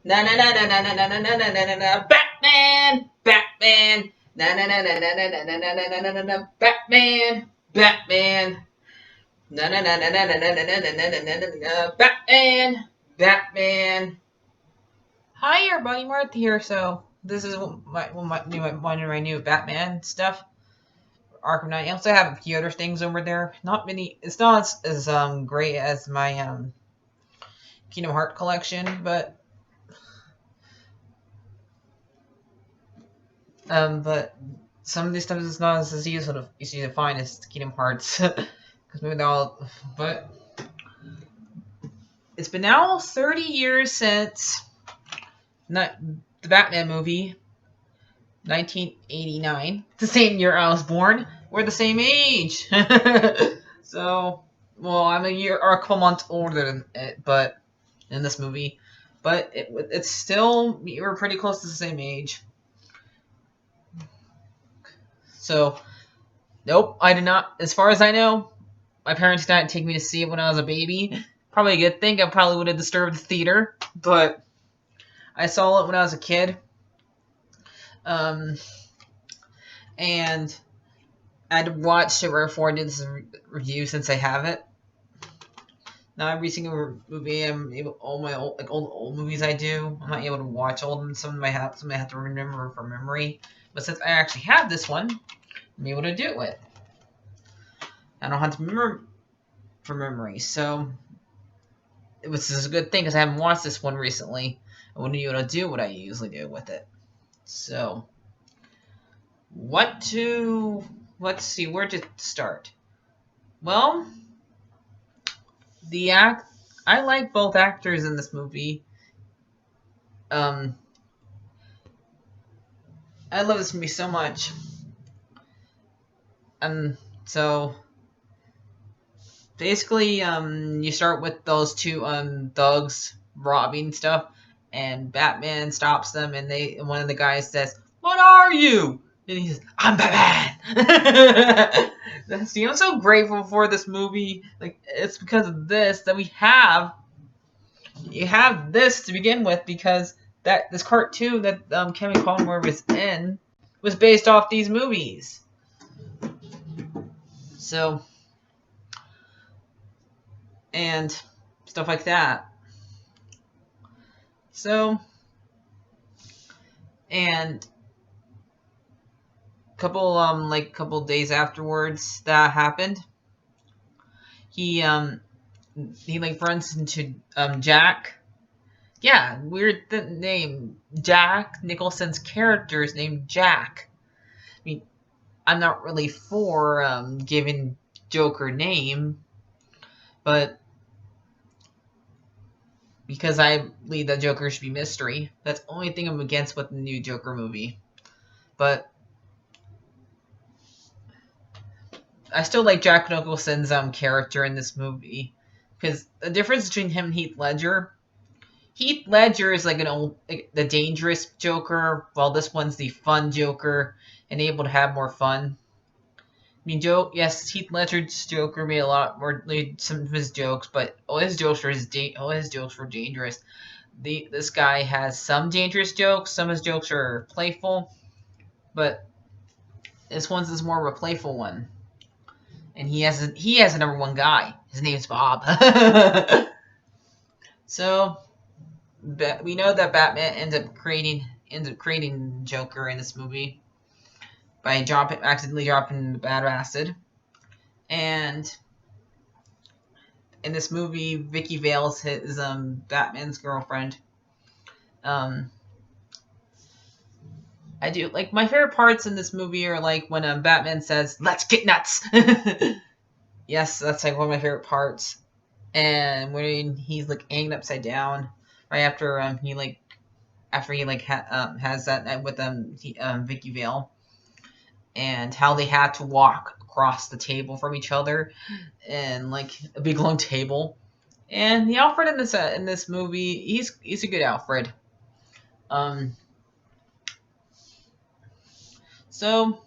Na na na na na na na na na na na na Batman, Batman. Na na na na na na na na na na na na na Batman, Batman. Na na na na na na na na na na na na na Batman, Batman. Hi, everybody, Martha here. So this is one of my new Batman stuff. Arkham Knight. I also have a few other things over there. Not many. It's not as great as my Kingdom Heart collection, but some of these stuff is not as easy to find as Kingdom Hearts because maybe they're all. But it's been now 30 years since not the Batman movie, 1989. The same year I was born. We're the same age. So, well, I'm a year or a couple months older than it, but in this movie, but it's still we were pretty close to the same age. So, nope, I did not. As far as I know, my parents didn't take me to see it when I was a baby. Probably a good thing. I probably would have disturbed the theater, but I saw it when I was a kid. Um, and I'd watched it before I did this review since I have it. Not every single movie I'm able, all my old movies I do, I'm not able to watch all of them. Some I have to remember from memory. But since I actually have this one, I'm able to do it. I don't have to remember from memory, so this is a good thing because I haven't watched this one recently. I wouldn't be able to do what I usually do with it. So, let's see where to start. Well, I like both actors in this movie. Um, I love this movie so much. So basically, you start with those two thugs robbing stuff, and Batman stops them, and one of the guys says, "What are you?" And he says, "I'm Batman." See, I'm so grateful for this movie. Like, it's because of this that you have this to begin with, because that this cartoon that Kevin Conroy was in was based off these movies. So, and stuff like that. So, and couple days afterwards that happened, he like runs into Jack. Yeah, weird name. Jack Nicholson's character is named Jack. I mean, I'm not really for giving Joker name, but because I believe that Joker should be mystery. That's the only thing I'm against with the new Joker movie. But I still like Jack Nicholson's character in this movie, because the difference between him and Heath Ledger is the dangerous Joker, while this one's the fun Joker and able to have more fun. I mean, yes, Heath Ledger's Joker made a lot more some of his jokes, but all his jokes were dangerous. This guy has some dangerous jokes. Some of his jokes are playful, but this one's is more of a playful one. And he has a number one guy. His name's Bob. So we know that Batman ends up creating Joker in this movie by accidentally dropping the bad acid. And in this movie, Vicky Vale's his Batman's girlfriend. Um, I do like my favorite parts in this movie are like when Batman says, "Let's get nuts." Yes, that's like one of my favorite parts. And when he's like hanging upside down, right after has that night with Vicky Vale, and how they had to walk across the table from each other, and like a big long table. And the Alfred in this movie, he's a good Alfred. Um, so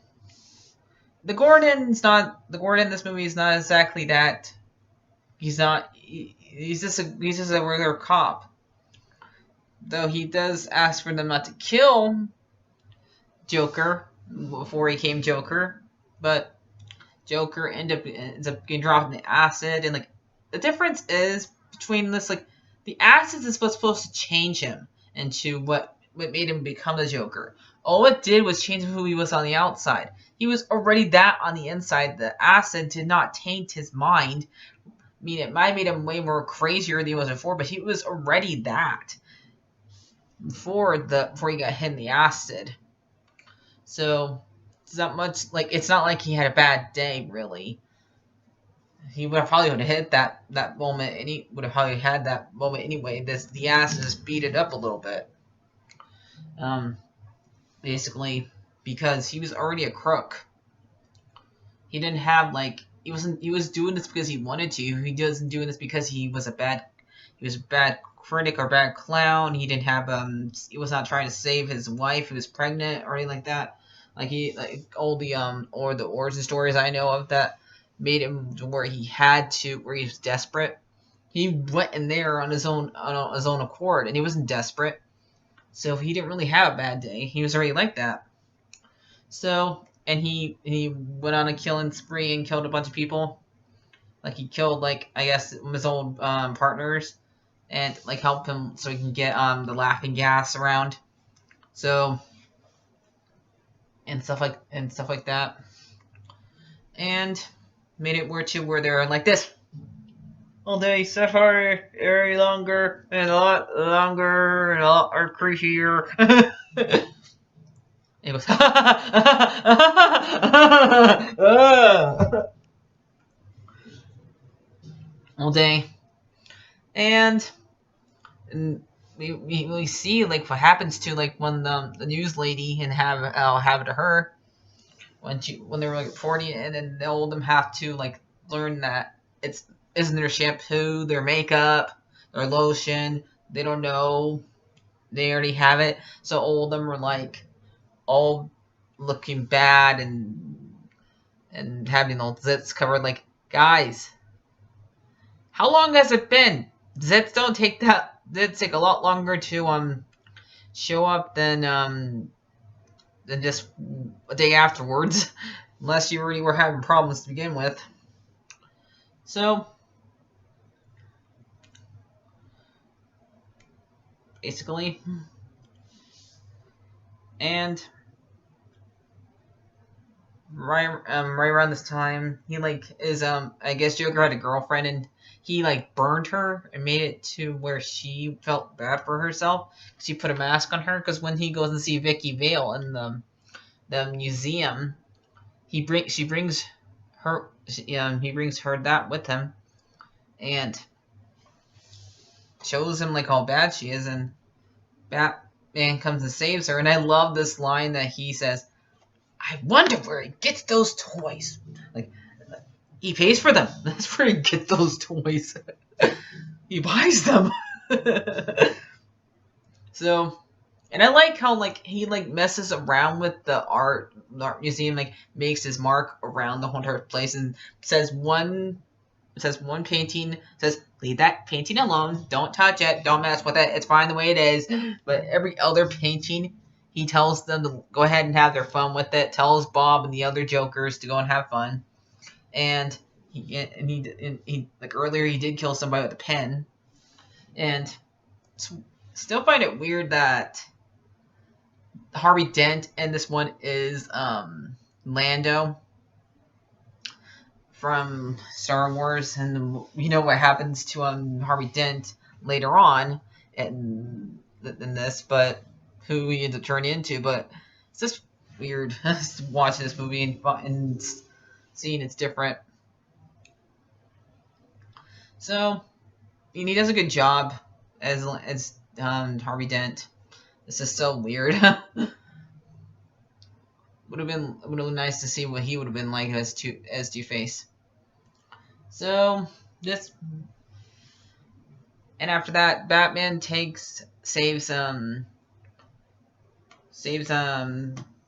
the Gordon in this movie is not exactly that. He's not. He's just a regular cop. though he does ask for them not to kill Joker before he came Joker, but Joker ends up getting dropped in the acid, and like the difference is between this, like the acid is what's supposed to change him into what made him become the Joker. All it did was change who he was on the outside. He was already that on the inside. The acid did not taint his mind. I mean, it might have made him way more crazier than he was before, but he was already that before he got hit in the acid. So it's not much like it's not like he had a bad day really. He would have probably hit that moment, and he would have probably had that moment anyway. The acid just beat it up a little bit. Basically, because he was already a crook. He didn't have he was doing this because he wanted to. He wasn't doing this because he was a bad critic or bad clown. He didn't have he was not trying to save his wife who was pregnant or anything like that. All the or the origin stories I know of that made him to where he was desperate. He went in there on his own accord, and he wasn't desperate. So he didn't really have a bad day. He was already like that. So, and he went on a killing spree and killed a bunch of people. Like he killed I guess his old partners, and help him so he can get the laughing gas around. So and stuff like that. And made it where they're like this all day, suffer very longer and a lot longer and a lot creepier. It goes all day, and we see what happens to when the news lady and have it to her when they're 40, and then all of them have to learn that isn't their shampoo, their makeup, their lotion. They don't know. They already have it. So all of them are all looking bad and having all zits covered. Guys, how long has it been? Zits don't take that. Zits take a lot longer to show up than just a day afterwards, unless you already were having problems to begin with. So basically, and right around this time, he is I guess Joker had a girlfriend, and he burned her and made it to where she felt bad for herself because he put a mask on her. Because when he goes and see Vicky Vale in the museum, he brings her that with him, and shows him how bad she is, and Batman comes and saves her. And I love this line that he says, "I wonder where he gets those toys." He pays for them. That's where he gets those toys. He buys them. So, and I like how he messes around with the art museum, makes his mark around the whole entire place, and says one painting, says leave that painting alone, don't touch it, don't mess with it, it's fine the way it is. But every other painting, he tells them to go ahead and have their fun with it. Tells Bob and the other Jokers to go and have fun. And he earlier he did kill somebody with a pen. And still find it weird that Harvey Dent and this one is Lando from Star Wars, and you know what happens to Harvey Dent later on in this, but who he ends up turning into. But it's just weird watching this movie and seeing it's different. So, and he does a good job as Harvey Dent. This is so weird. would have been nice to see what he would have been like as Two-Face. So this, and after that, Batman saves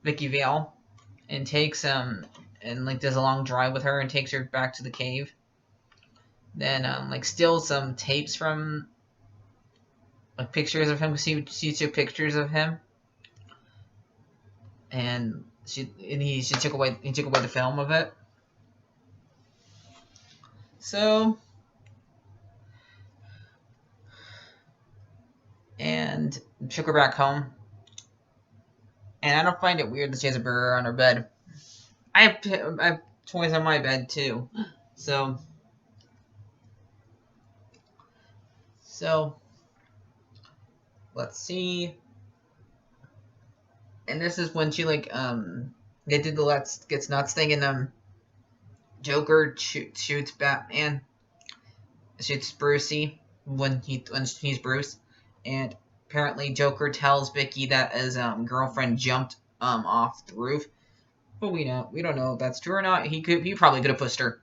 Vicky Vale, and takes and does a long drive with her and takes her back to the cave. Then steals some tapes from pictures of him, because she took pictures of him, and he took away the film of it. So, and took her back home. And I don't find it weird that she has a burger on her bed. I have toys on my bed too. So let's see. And this is when she they did the Let's Gets Nuts thing, and Joker shoots Batman, shoots Brucey when he's Bruce, and apparently Joker tells Vicky that his girlfriend jumped off the roof, but we don't know if that's true or not. He probably could have pushed her,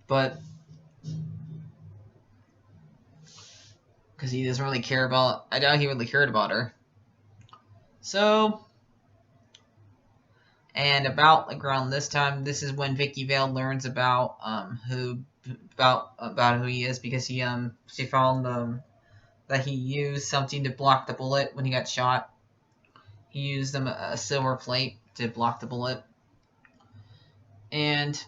but because he doesn't really care about. I doubt he really cared about her. So. And about around this time, this is when Vicky Vale learns about who he is, because she found that he used something to block the bullet when he got shot. He used a silver plate to block the bullet, and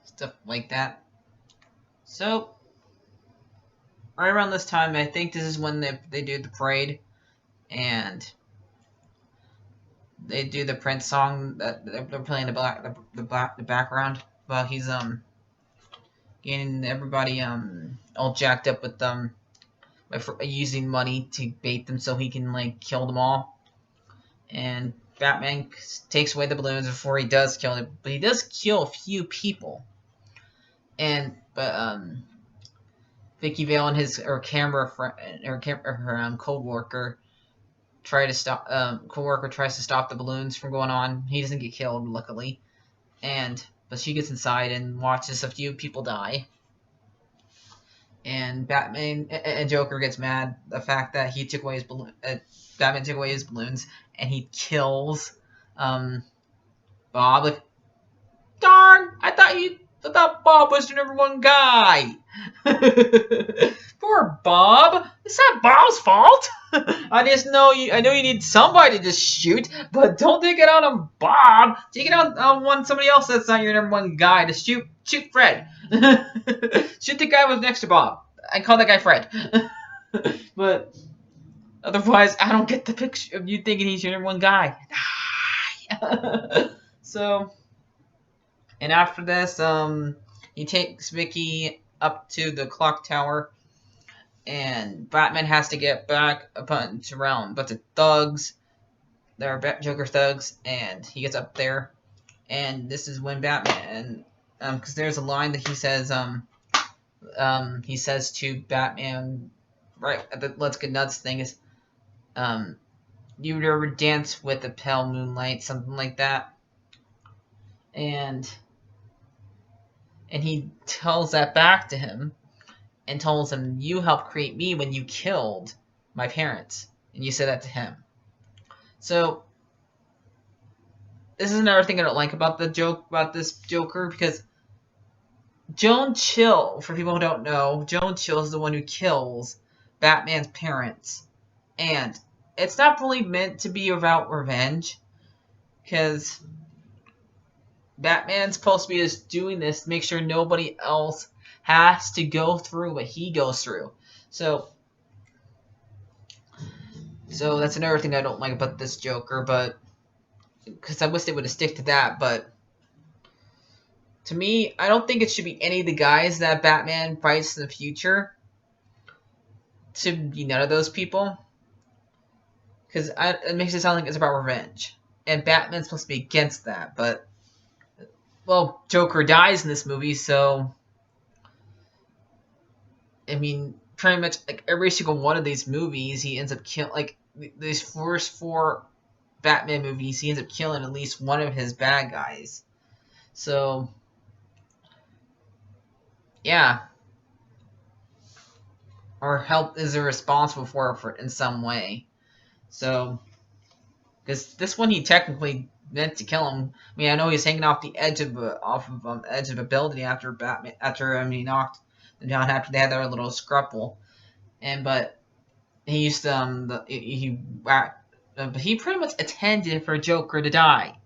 stuff like that. So right around this time, I think this is when they do the parade, and they do the Prince song that they're playing the background while he's getting everybody all jacked up with using money to bait them so he can kill them all. And Batman takes away the balloons before he does kill them, but he does kill a few people. But Vicky Vale and her co-worker tries to stop the balloons from going on. He doesn't get killed, luckily, but she gets inside and watches a few people die. And Batman and Joker gets mad the fact that he took away his Batman took away his balloons, and he kills Bob. Darn! I thought Bob was the #1 guy. Poor Bob. It's not Bob's fault. I know you need somebody to shoot, but don't take it out on Bob. Take it out on somebody else that's not your #1 guy. To shoot Fred. Shoot the guy who was next to Bob. I call that guy Fred. But otherwise, I don't get the picture of you thinking he's your #1 guy. So, and after this, he takes Vicky up to the clock tower, and Batman has to get back a bunch around, but the thugs, they're Joker thugs, and he gets up there, and this is when Batman, because there's a line that he says to Batman, right at the Let's Get Nuts thing, is, you never dance with the pale moonlight, something like that, and he tells that back to him, and tells him, you helped create me when you killed my parents. And you said that to him. So, this is another thing I don't like about this Joker, because Joan Chill, for people who don't know, Joan Chill is the one who kills Batman's parents. And it's not really meant to be about revenge, because Batman's supposed to be just doing this to make sure nobody else has to go through what he goes through. So that's another thing I don't like about this Joker, but because I wish they would have stick to that. But to me, I don't think it should be any of the guys that Batman fights in the future to be none of those people, because it makes it sound like it's about revenge, and Batman's supposed to be against that. But well, Joker dies in this movie, so I mean, pretty much every single one of these movies, he ends up killing. These first 4 Batman movies, he ends up killing at least one of his bad guys. So, yeah, or is responsible for it in some way. So, because this one he technically meant to kill him. I mean, I know he's hanging off the edge of a building after he knocked John after they had their little scruple, but he used to he pretty much attended for Joker to die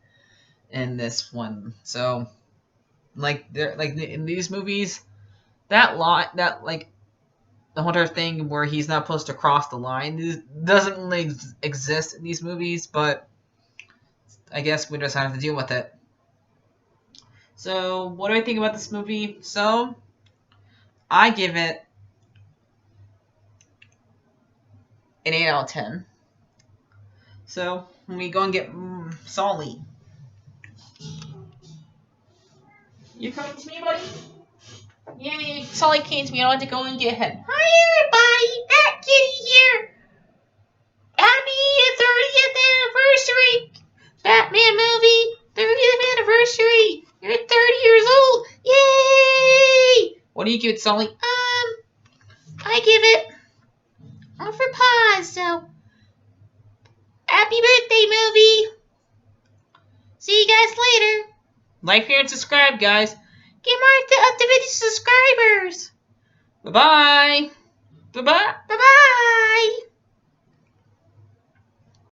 in this one. So in these movies, that the Hunter thing where he's not supposed to cross the line doesn't really exist in these movies, but I guess we just have to deal with it. So, what do I think about this movie? So, I give it an 8 out of 10. So, when we go and get Sully. You coming to me, buddy? Yeah, Sully came to me. I want to go and get him. Hi, everybody. Fat Kitty here. Happy 30th anniversary. Batman movie. 30th anniversary. You're 30 years old. Yay! What do you give it, Sully? I give it for pause, so happy birthday, movie. See you guys later. Like, share, and subscribe, guys. Get more up to 50 subscribers. Bye-bye. Bye-bye. Bye-bye.